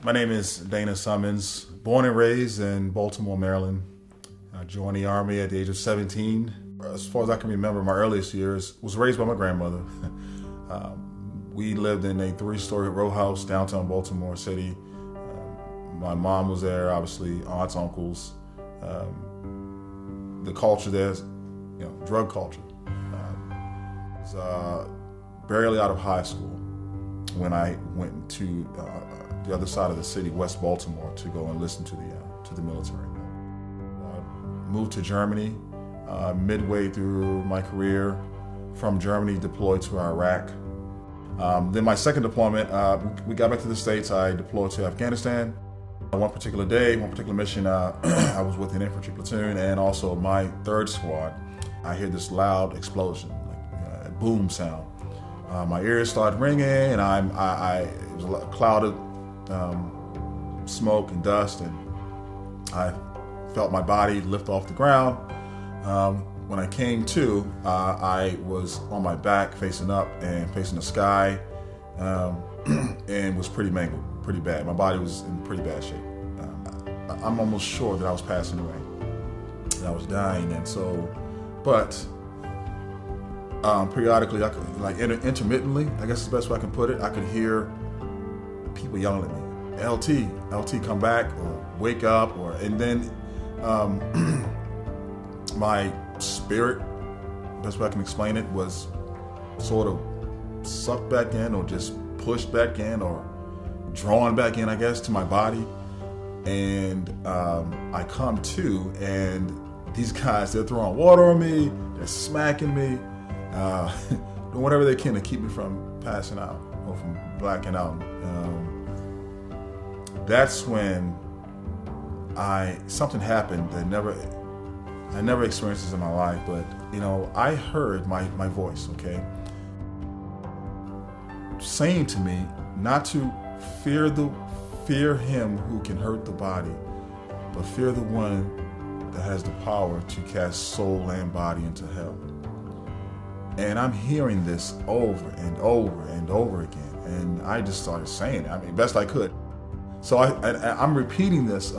My name is Dana Summons, born and raised in Baltimore, Maryland. I joined the Army at the age of 17. As far as I can remember, my earliest years was raised by my grandmother. We lived in a 3-story row house downtown Baltimore City. My mom was there, obviously, aunts, uncles. The culture there's, drug culture. I was barely out of high school when I went to the other side of the city, West Baltimore, to go and listen to the military. I moved to Germany midway through my career. From Germany, deployed to Iraq. Then my second deployment, we got back to the States. I deployed to Afghanistan. One particular day, one particular mission, I was with an infantry platoon, and also my third squad. I hear this loud explosion, like a boom sound. My ears started ringing, and it was a cloud of smoke and dust, and I felt my body lift off the ground. When I came to, I was on my back, facing up and facing the sky, and was pretty mangled, pretty bad. My body was in pretty bad shape. I'm almost sure that I was passing away, that I was dying, and so, but periodically, I could, like intermittently, I guess is the best way I can put it, I could hear people yelling at me, LT, come back, or wake up, and then my spirit, best way I can explain it, was sort of sucked back in, or just pushed back in, or drawn back in, I guess, to my body. And I come to, and these guys, they're throwing water on me, they're smacking me, doing whatever they can to keep me from passing out or from blacking out. That's when something happened that I never experienced this in my life, but I heard my voice, okay, saying to me not to fear him who can hurt the body, but fear the one that has the power to cast soul and body into hell. And I'm hearing this over and over and over again, and I just started saying it, best I could. So I'm repeating this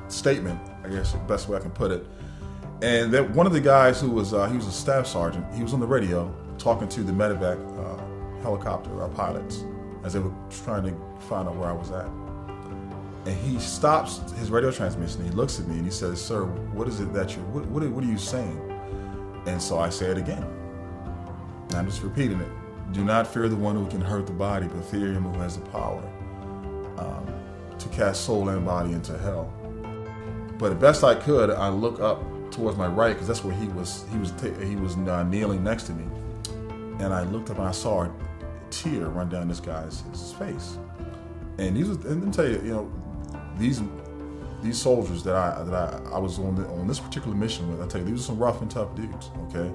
statement, I guess the best way I can put it. And that one of the guys who was, he was a staff sergeant, he was on the radio talking to the medevac helicopter, our pilots, as they were trying to find out where I was at. And he stops his radio transmission, he looks at me and he says, "Sir, what is it that what are you saying?" And so I say it again. And I'm just repeating it. Do not fear the one who can hurt the body, but fear him who has the power to cast soul and body into hell. But the best I could, I look up towards my right, because that's where he was kneeling next to me. And I looked up and I saw a tear run down this guy's face. And let me tell you, these soldiers that I was on this particular mission with, I tell you, these are some rough and tough dudes, okay?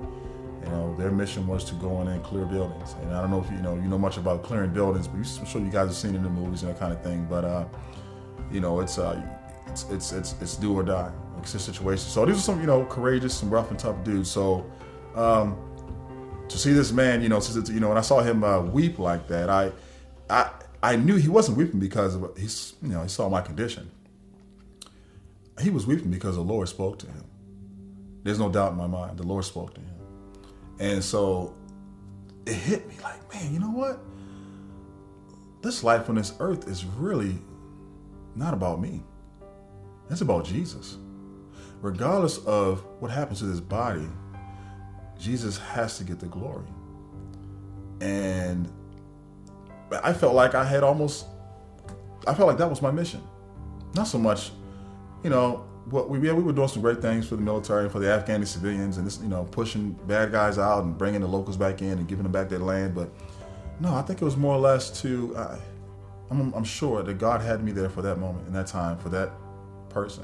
Their mission was to go in and clear buildings. And I don't know if you know much about clearing buildings, but I'm sure you guys have seen it in the movies and that kind of thing. But it's do or die. It's a situation. So these are some courageous, some rough and tough dudes. So to see this man, and I saw him weep like that, I knew he wasn't weeping because he saw my condition. He was weeping because the Lord spoke to him. There's no doubt in my mind. The Lord spoke to him. And so it hit me like, man, you know what? This life on this earth is really not about me. It's about Jesus. Regardless of what happens to this body, Jesus has to get the glory. And I felt like that was my mission. Not so much, we were doing some great things for the military and for the Afghani civilians, and this, pushing bad guys out and bringing the locals back in and giving them back their land. But no, I think it was more or less I'm sure that God had me there for that moment, in that time, for that person.